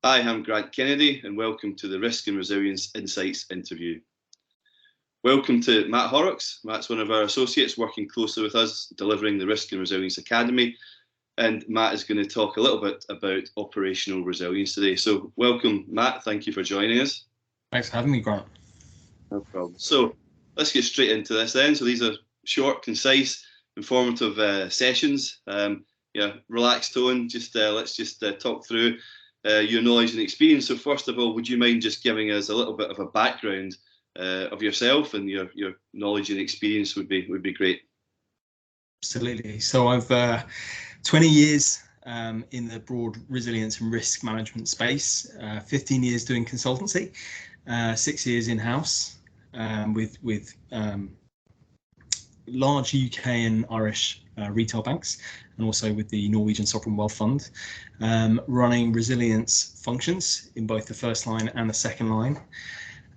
Hi, I'm Grant Kennedy, and welcome to the Risk and Resilience Insights interview. Welcome to Matt Horrox. Matt's one of our associates working closely with us, delivering the Risk and Resilience Academy. And Matt is going to talk a little bit about operational resilience today. So welcome, Matt. Thank you for joining us. Thanks for having me, Grant. No problem. So let's get straight into this then. So these are short, concise, informative sessions. Relaxed tone. Let's just talk through your knowledge and experience. So first of all, would you mind just giving us a little bit of a background of yourself, and your knowledge and experience would be great. Absolutely. So I've 20 years in the broad resilience and risk management space, 15 years doing consultancy, 6 years in-house with large UK and Irish retail banks, and also with the Norwegian Sovereign Wealth Fund, running resilience functions in both the first line and the second line.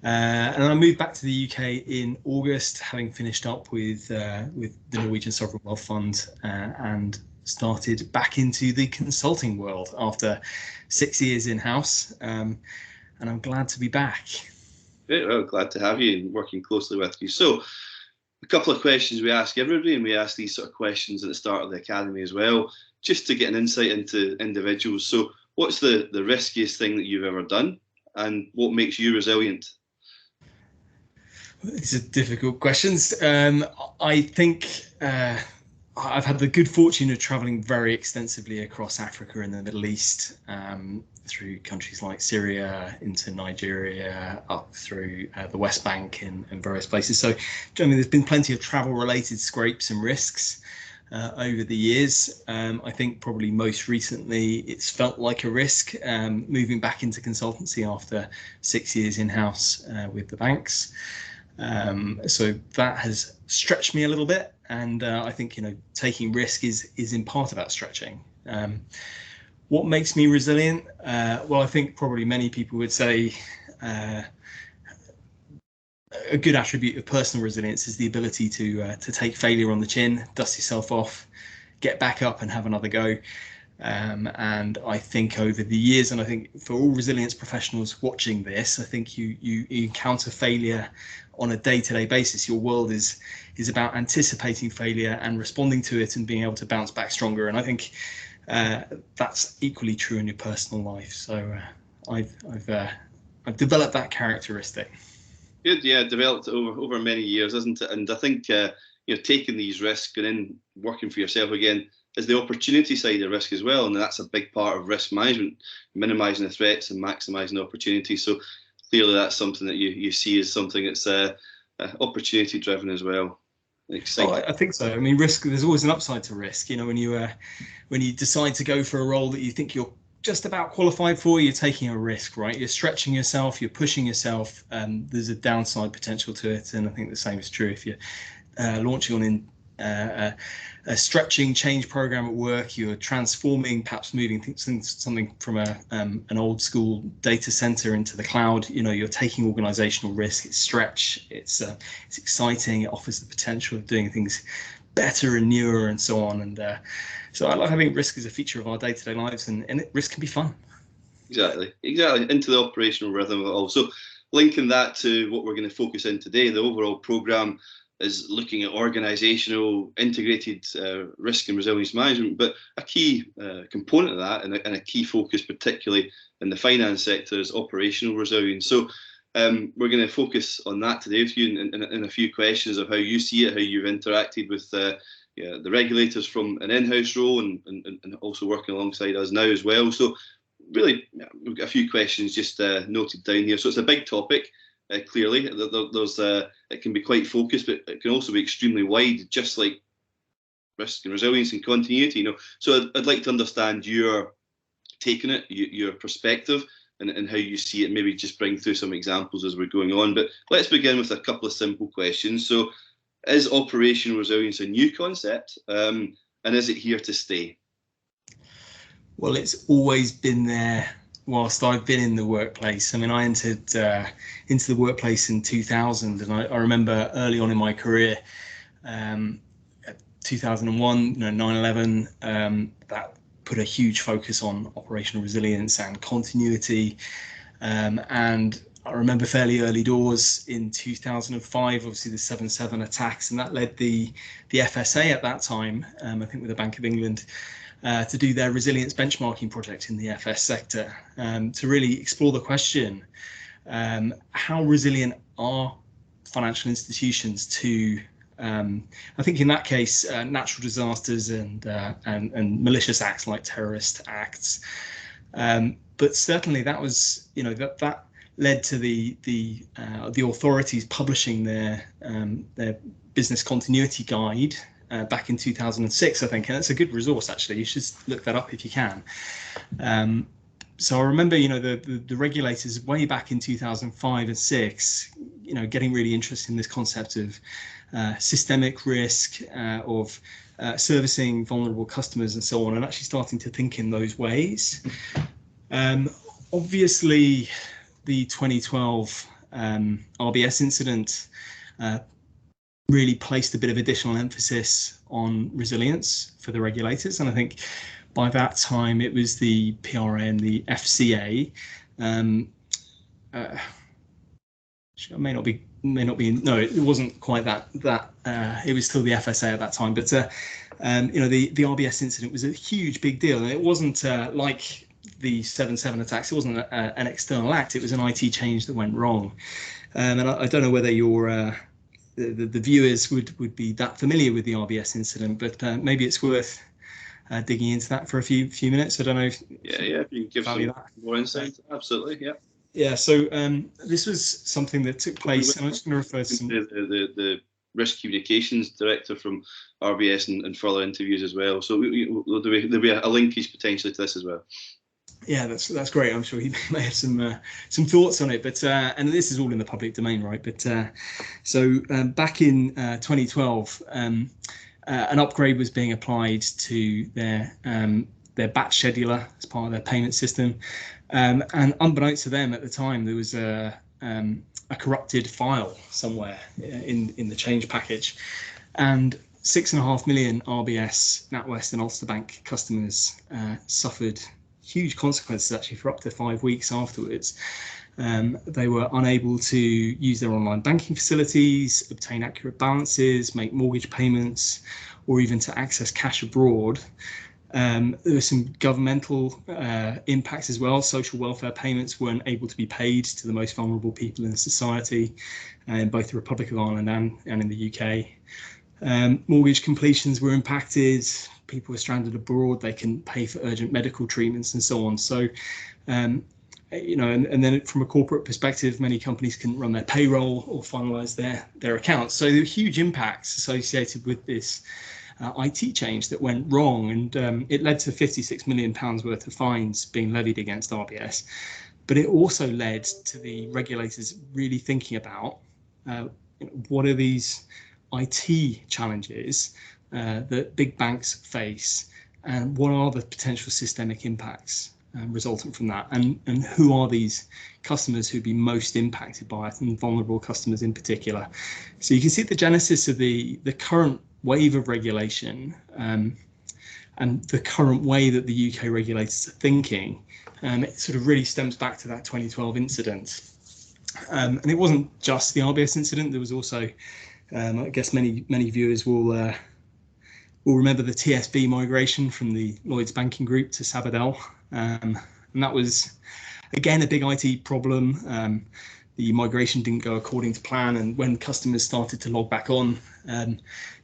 And I moved back to the UK in August, having finished up with the Norwegian Sovereign Wealth Fund, and started back into the consulting world after 6 years in-house. And I'm glad to be back. Great, well, glad to have you and working closely with you. So a couple of questions we ask everybody, and we ask these sort of questions at the start of the academy as well, just to get an insight into individuals. So what's the riskiest thing that you've ever done, and what makes you resilient? These are difficult questions. I think I've had the good fortune of traveling very extensively across Africa and the Middle East, through countries like Syria, into Nigeria, up through the West Bank and various places. So, I mean, there's been plenty of travel-related scrapes and risks over the years. I think probably most recently it's felt like a risk moving back into consultancy after 6 years in-house with the banks. So that has stretched me a little bit, and I think taking risk is in part about stretching. What makes me resilient? Well, I think probably many people would say a good attribute of personal resilience is the ability to take failure on the chin, dust yourself off, get back up and have another go. And I think over the years, and I think for all resilience professionals watching this, I think you encounter failure on a day-to-day basis. Your world is about anticipating failure and responding to it and being able to bounce back stronger. And I think that's equally true in your personal life. So I've developed that characteristic. Good, yeah, developed over many years, isn't it? And I think taking these risks and then working for yourself again is the opportunity side of risk as well, and that's a big part of risk management, minimising the threats and maximising the opportunities. So clearly that's something that you see as something that's opportunity driven as well. Oh, I think so. I mean, risk, there's always an upside to risk. When you decide to go for a role that you think you're just about qualified for, you're taking a risk, right? You're stretching yourself, you're pushing yourself, there's a downside potential to it. And I think the same is true if you're launching on a stretching change program at work. You're transforming, perhaps moving something from an old school data center into the cloud. You're taking organizational risk. It's stretch, it's exciting, it offers the potential of doing things better and newer and so on. And so I think risk is a feature of our day-to-day lives, and risk can be fun. Exactly into the operational rhythm of it all. So linking that to what we're going to focus in today, the overall program is looking at organisational integrated risk and resilience management, but a key component of that, and a key focus particularly in the finance sector, is operational resilience. So we're going to focus on that today with you in a few questions of how you see it, how you've interacted with the regulators from an in-house role, and also working alongside us now as well. So really, we've got a few questions just noted down here. So it's a big topic. Clearly, there's it can be quite focused, but it can also be extremely wide, just like risk and resilience and continuity. So I'd like to understand your take on it, your perspective, and how you see it. Maybe just bring through some examples as we're going on. But let's begin with a couple of simple questions. So, is operational resilience a new concept, and is it here to stay? Well, it's always been there whilst I've been in the workplace. I mean, I entered into the workplace in 2000, and I remember early on in my career, 2001, 9/11, that put a huge focus on operational resilience and continuity. And I remember fairly early doors in 2005, obviously the 7/7 attacks, and that led the FSA at that time, I think with the Bank of England, to do their resilience benchmarking project in the FS sector, to really explore the question, how resilient are financial institutions to, I think in that case, natural disasters and malicious acts like terrorist acts. But certainly that was, that led to the authorities publishing their business continuity guide back in 2006, I think, and it's a good resource actually. You should look that up if you can. So I remember, the regulators way back in 2005 and 6, getting really interested in this concept of systemic risk, of servicing vulnerable customers and so on, and actually starting to think in those ways. Obviously, the 2012 RBS incident really placed a bit of additional emphasis on resilience for the regulators, and I think by that time it was the PRN, the FCA. No, it wasn't quite that. It was still the FSA at that time, but the RBS incident was a huge big deal, and it wasn't like the 7/7 attacks. It wasn't an external act. It was an IT change that went wrong, and I don't know whether your the viewers would be that familiar with the RBS incident, but maybe it's worth digging into that for a few minutes. I don't know if if you can give some more insight. Absolutely, yeah. Yeah, so this was something that took place, and I'm just going to refer to some... the Risk Communications Director from RBS and further interviews as well. So there'll be a linkage potentially to this as well. Yeah, that's great. I'm sure he may have some thoughts on it, but and this is all in the public domain, right? But so back in 2012, an upgrade was being applied to their batch scheduler as part of their payment system, and unbeknownst to them at the time, there was a corrupted file somewhere in the change package, and 6.5 million RBS, NatWest, and Ulster Bank customers suffered huge consequences actually for up to 5 weeks afterwards. They were unable to use their online banking facilities, obtain accurate balances, make mortgage payments, or even to access cash abroad. There were some governmental impacts as well. Social welfare payments weren't able to be paid to the most vulnerable people in society, in both the Republic of Ireland and in the UK. Mortgage completions were impacted. People were stranded abroad. They couldn't pay for urgent medical treatments and so on. So, and then from a corporate perspective, many companies couldn't run their payroll or finalise their accounts. So there were huge impacts associated with this IT change that went wrong, and it led to £56 million worth of fines being levied against RBS. But it also led to the regulators really thinking about what are these IT challenges that big banks face, and what are the potential systemic impacts resultant from that, and who are these customers who'd be most impacted by it, and vulnerable customers in particular. So you can see the genesis of the current wave of regulation and the current way that the UK regulators are thinking. It sort of really stems back to that 2012 incident. And it wasn't just the RBS incident. There was also, I guess many viewers will remember the TSB migration from the Lloyds Banking Group to Sabadell. And that was, again, a big IT problem. The migration didn't go according to plan, and when customers started to log back on,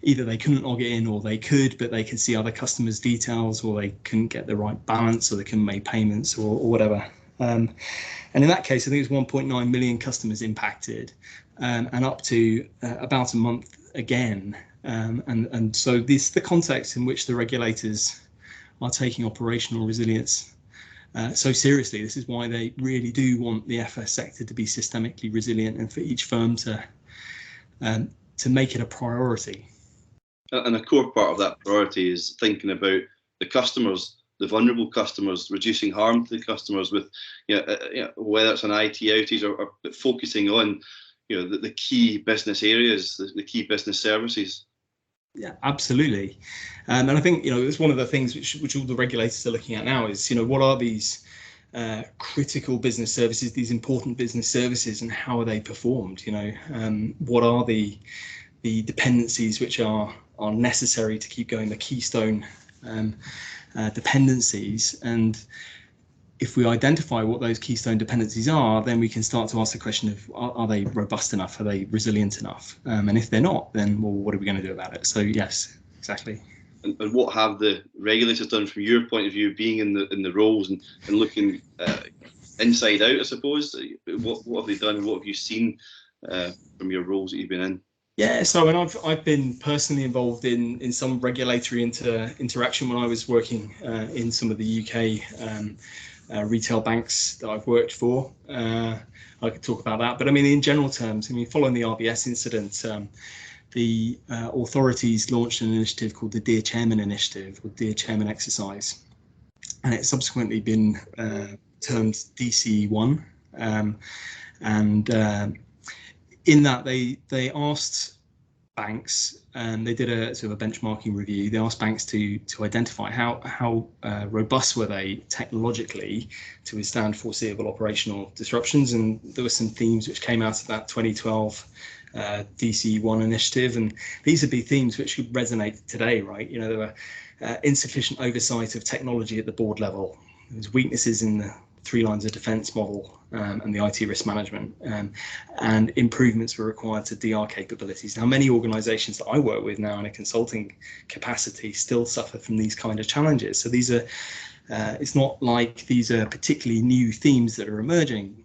either they couldn't log in, or they could, but they could see other customers' details, or they couldn't get the right balance, or they couldn't make payments, or whatever. And in that case, I think it was 1.9 million customers impacted, and up to about a month again. And so this the context in which the regulators are taking operational resilience so seriously. This is why they really do want the FS sector to be systemically resilient, and for each firm to make it a priority. And a core part of that priority is thinking about the customers, the vulnerable customers, reducing harm to the customers with, whether it's an IT outage or focusing on, the key business areas, the key business services. Yeah, absolutely. And I think, it's one of the things which all the regulators are looking at now is, what are these critical business services, these important business services, and how are they performed? What are the dependencies which are necessary to keep going, the keystone dependencies. And if we identify what those keystone dependencies are, then we can start to ask the question of, are they robust enough? Are they resilient enough? And if they're not, then, well, what are we going to do about it? So yes, exactly. And what have the regulators done from your point of view, being in the roles and looking inside out, I suppose? What have they done, and what have you seen from your roles that you've been in? Yeah, so I've been personally involved in some regulatory interaction when I was working in some of the UK retail banks that I've worked for. I could talk about that, but I mean, in general terms, following the RBS incident, the authorities launched an initiative called the Dear Chairman Initiative, or Dear Chairman Exercise, and it's subsequently been termed DC1. And in that, they asked banks, and they did a sort of a benchmarking review. They asked banks to identify how robust were they technologically to withstand foreseeable operational disruptions. And there were some themes which came out of that 2012 DC1 initiative, and these would be themes which would resonate today, right? There were insufficient oversight of technology at the board level. There's weaknesses in the 3 lines of defence model and the IT risk management, and improvements were required to DR capabilities. Now, many organisations that I work with now in a consulting capacity still suffer from these kind of challenges. So these are, it's not like these are particularly new themes that are emerging.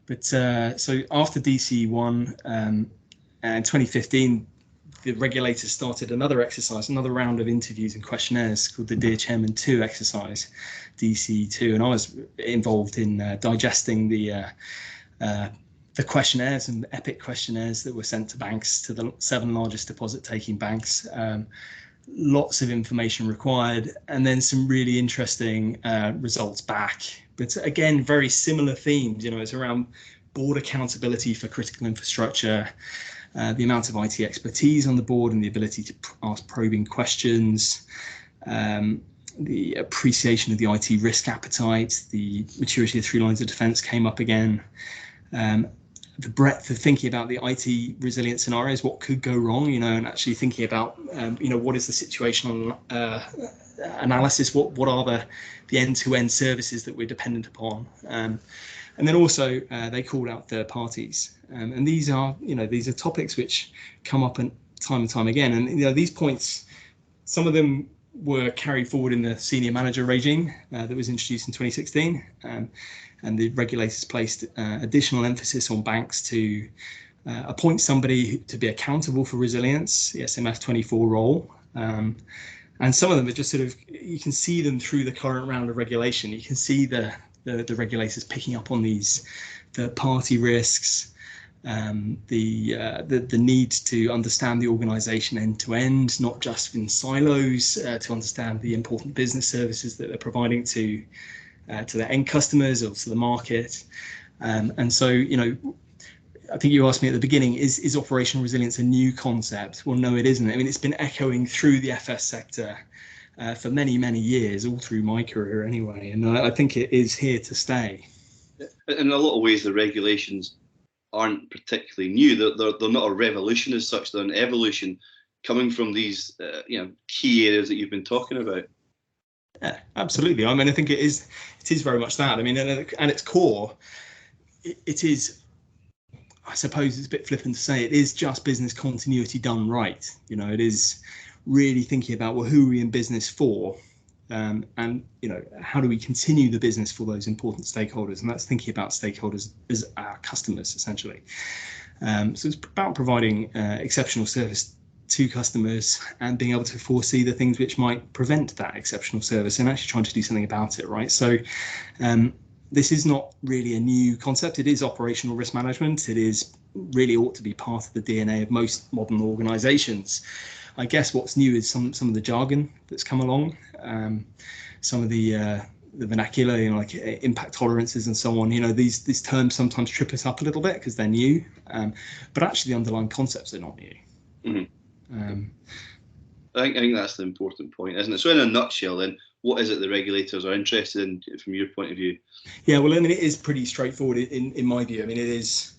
But so after DC1 in 2015, the regulators started another exercise, another round of interviews and questionnaires called the Dear Chairman 2 exercise, DC2, and I was involved in digesting the questionnaires and EPIC questionnaires that were sent to banks, to the 7 largest deposit-taking banks. Lots of information required, and then some really interesting results back. But again, very similar themes. It's around board accountability for critical infrastructure, the amount of IT expertise on the board and the ability to ask probing questions, the appreciation of the IT risk appetite, the maturity of 3 lines of defence came up again, the breadth of thinking about the IT resilient scenarios, what could go wrong, and actually thinking about, what is the situational analysis, what are the end-to-end services that we're dependent upon. And then also they called out third parties, and these are topics which come up time and time again. And these points, some of them were carried forward in the senior manager regime that was introduced in 2016, and the regulators placed additional emphasis on banks to appoint somebody to be accountable for resilience, the SMF24 role. And some of them are just sort of, you can see them through the current round of regulation. You can see the regulators picking up on these third-party risks, the need to understand the organisation end-to-end, not just in silos, to understand the important business services that they're providing to their end customers or to the market. And so, I think you asked me at the beginning, is operational resilience a new concept? Well, no, it isn't. I mean, it's been echoing through the FS sector for many, many years, all through my career anyway. And I think it is here to stay. In a lot of ways, the regulations aren't particularly new. They're not a revolution as such. They're an evolution coming from these key areas that you've been talking about. Yeah, absolutely. I mean, I think it is very much that. I mean, at its core, it is, I suppose it's a bit flippant to say, it is just business continuity done right. It is really thinking about, well, who are we in business for, and how do we continue the business for those important stakeholders, and that's thinking about stakeholders as our customers essentially. So it's about providing exceptional service to customers and being able to foresee the things which might prevent that exceptional service and actually trying to do something about it, right? So this is not really a new concept. It is operational risk management. It is really ought to be part of the DNA of most modern organizations. I guess what's new is some of the jargon that's come along, some of the vernacular, like impact tolerances and so on. These terms sometimes trip us up a little bit because they're new, but actually the underlying concepts are not new. Mm-hmm. I think that's the important point, isn't it? So in a nutshell, then, what is it the regulators are interested in from your point of view? Yeah, well, I mean, it is pretty straightforward in my view. I mean, it is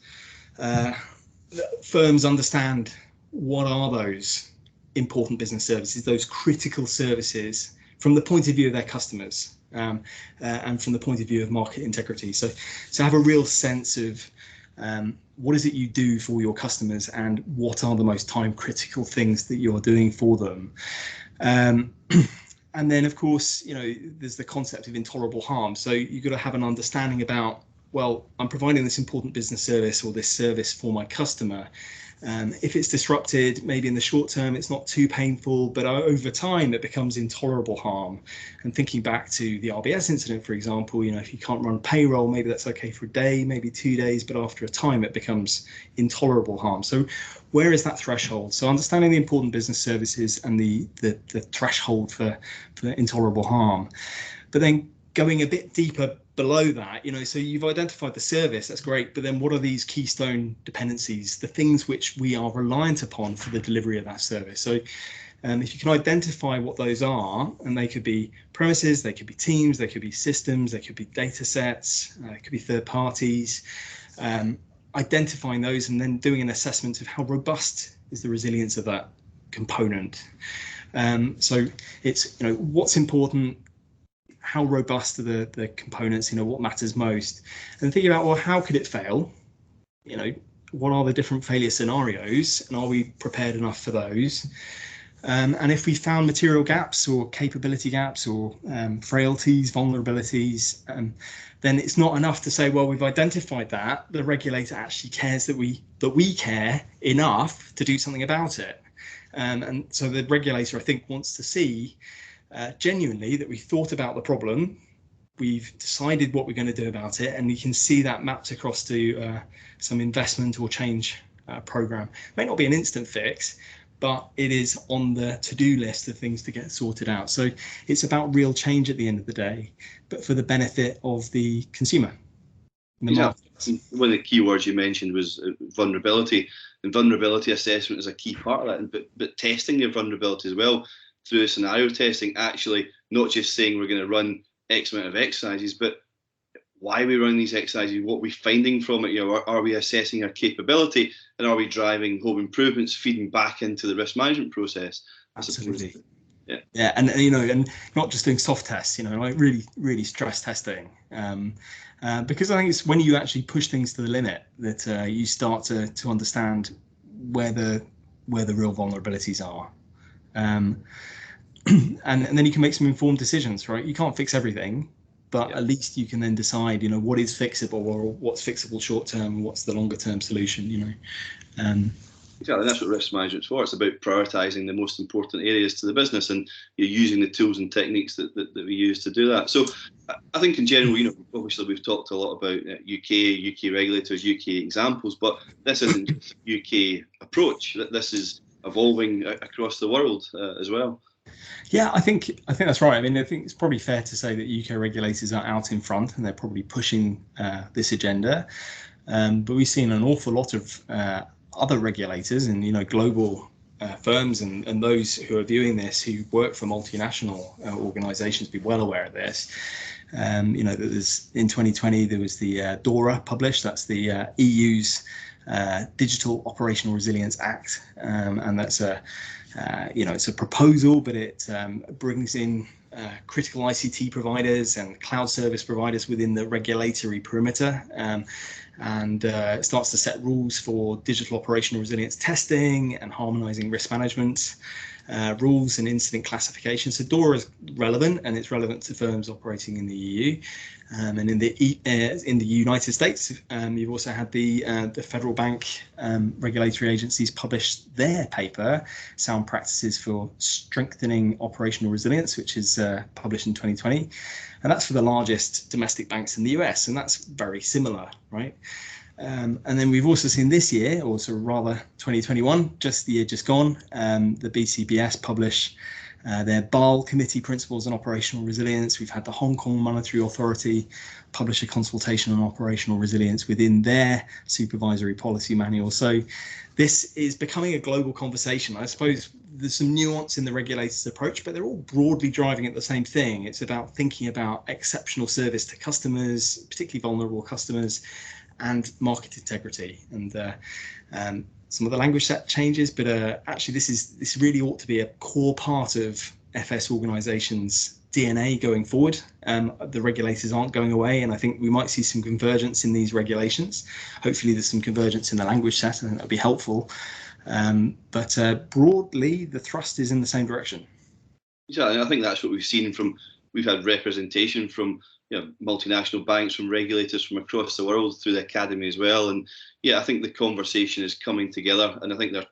firms understand what are those important business services, those critical services from the point of view of their customers, and from the point of view of market integrity. So have a real sense of what is it you do for your customers, and what are the most time critical things that you're doing for them. And then, of course, there's the concept of intolerable harm. So you've got to have an understanding about, well, I'm providing this important business service or this service for my customer. If it's disrupted, maybe in the short term, it's not too painful, but over time, it becomes intolerable harm. And thinking back to the RBS incident, for example, if you can't run payroll, maybe that's okay for a day, maybe 2 days, but after a time, it becomes intolerable harm. So where is that threshold? So understanding the important business services and the threshold for intolerable harm, but then going a bit deeper below that, so you've identified the service, that's great, but then what are these keystone dependencies, the things which we are reliant upon for the delivery of that service? So if you can identify what those are, and they could be premises, they could be teams, they could be systems, they could be data sets, it could be third parties, identifying those and then doing an assessment of how robust is the resilience of that component. So it's, what's important, how robust are the components, what matters most, and thinking about, well, how could it fail? What are the different failure scenarios, and are we prepared enough for those? And if we found material gaps or capability gaps or frailties, vulnerabilities, then it's not enough to say, well, we've identified that. The regulator actually cares that we care enough to do something about it. And so the regulator, I think, wants to see genuinely that we've thought about the problem, we've decided what we're going to do about it, and you can see that mapped across to some investment or change program. It may not be an instant fix, but it is on the to-do list of things to get sorted out. So it's about real change at the end of the day, but for the benefit of the consumer. One of the key words you mentioned was vulnerability, and vulnerability assessment is a key part of that, but testing your vulnerability as well through scenario testing, actually not just saying we're going to run X amount of exercises, but why are we running these exercises, what are we finding from it, are we assessing our capability, and are we driving home improvements, feeding back into the risk management process? Absolutely. Yeah, and and not just doing soft tests, like really stress testing, because I think it's when you actually push things to the limit that you start to understand where the real vulnerabilities are. And then you can make some informed decisions, right? You can't fix everything, but at least you can then decide, what is fixable, or what's fixable short term, and what's the longer term solution, Exactly, that's what risk management's for. It's about prioritising the most important areas to the business, and you're using the tools and techniques that we use to do that. So I think in general, obviously we've talked a lot about UK regulators, UK examples, but this isn't just a UK approach. This is evolving across the world as well. Yeah, I think that's right. I mean, I think it's probably fair to say that UK regulators are out in front, and they're probably pushing this agenda. But we've seen an awful lot of other regulators and global firms and those who are viewing this, who work for multinational organisations, be well aware of this. That there's in 2020 there was the DORA published. That's the EU's Digital Operational Resilience Act, and that's it's a proposal, but it brings in critical ICT providers and cloud service providers within the regulatory perimeter, and it starts to set rules for digital operational resilience testing and harmonizing risk management rules and incident classification. So DORA is relevant, and it's relevant to firms operating in the EU. And in the United States, you've also had the federal bank regulatory agencies publish their paper, Sound Practices for Strengthening Operational Resilience, which is published in 2020. And that's for the largest domestic banks in the US, and that's very similar, right? And then we've also seen this year, or sort of rather 2021, just the year just gone, the BCBS publish their BAL Committee Principles on Operational Resilience. We've had the Hong Kong Monetary Authority publish a consultation on operational resilience within their supervisory policy manual. So this is becoming a global conversation. I suppose there's some nuance in the regulators' approach, but they're all broadly driving at the same thing. It's about thinking about exceptional service to customers, particularly vulnerable customers, and market integrity. And some of the language set changes, but actually this really ought to be a core part of FS organisations' DNA going forward. The regulators aren't going away, and I think we might see some convergence in these regulations. Hopefully there's some convergence in the language set, and that'll be helpful. But broadly, the thrust is in the same direction. Yeah, and I think that's what we've seen we've had representation from multinational banks, from regulators from across the world through the academy as well. And yeah, I think the conversation is coming together, and I think they're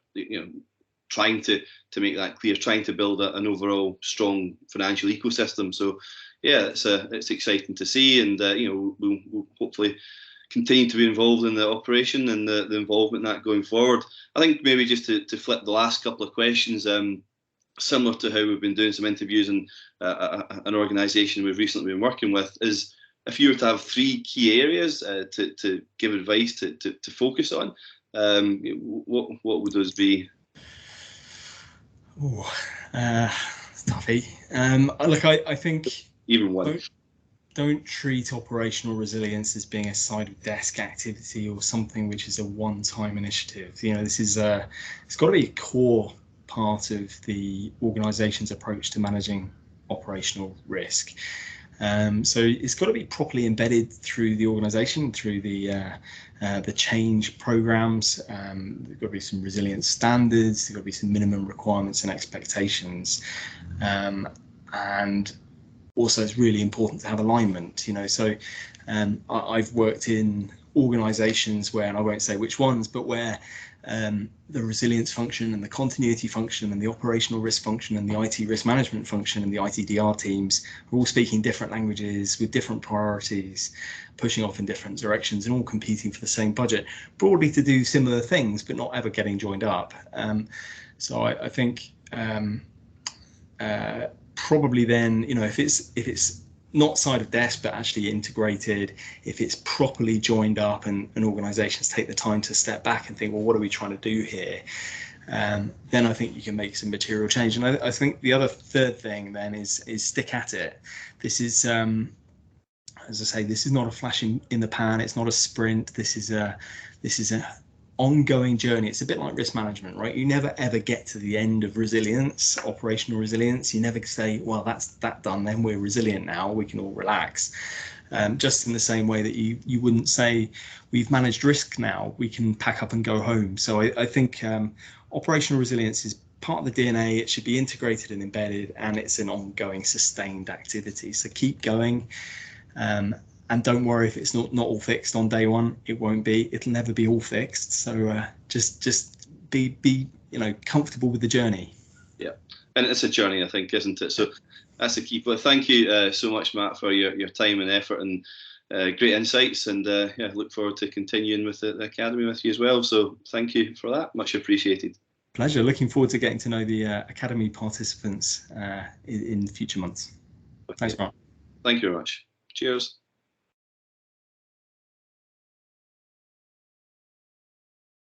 trying to make that clear, trying to build an overall strong financial ecosystem. So yeah, it's exciting to see, and we'll hopefully continue to be involved in the operation and the involvement in that going forward. I think maybe just to flip the last couple of questions, similar to how we've been doing some interviews in an organisation we've recently been working with, is if you were to have 3 key areas to give advice to focus on, what would those be? Oh, it's toughy. Look, I think even one. Don't treat operational resilience as being a side of desk activity or something which is a one-time initiative. This is it's got to be a core part of the organisation's approach to managing operational risk. So it's got to be properly embedded through the organisation, through the change programs. There's got to be some resilience standards. There's got to be some minimum requirements and expectations, and also it's really important to have alignment. So I've worked in organisations where, and I won't say which ones, but where the resilience function and the continuity function and the operational risk function and the IT risk management function and the ITDR teams are all speaking different languages with different priorities, pushing off in different directions and all competing for the same budget, broadly to do similar things, but not ever getting joined up. So I think probably then, if it's not side of desk, but actually integrated, if it's properly joined up and organisations take the time to step back and think, well, what are we trying to do here? Then I think you can make some material change. And I think the other third thing then is stick at it. This is, as I say, this is not a flash in the pan. It's not a sprint. This is an ongoing journey. It's a bit like risk management, right? You never ever get to the end of resilience, operational resilience. You never say, well, that's that done, then we're resilient now, we can all relax. Just in the same way that you wouldn't say we've managed risk now, we can pack up and go home. So I think operational resilience is part of the DNA. It should be integrated and embedded, and it's an ongoing sustained activity. So keep going. And don't worry if it's not all fixed on day one. It won't be. It'll never be all fixed. So just be comfortable with the journey. Yeah, and it's a journey, I think, isn't it? So that's the key. But thank you so much, Matt, for your time and effort and great insights. And look forward to continuing with the academy with you as well. So thank you for that. Much appreciated. Pleasure. Looking forward to getting to know the academy participants in future months. Thanks, Mark. Thank you very much. Cheers.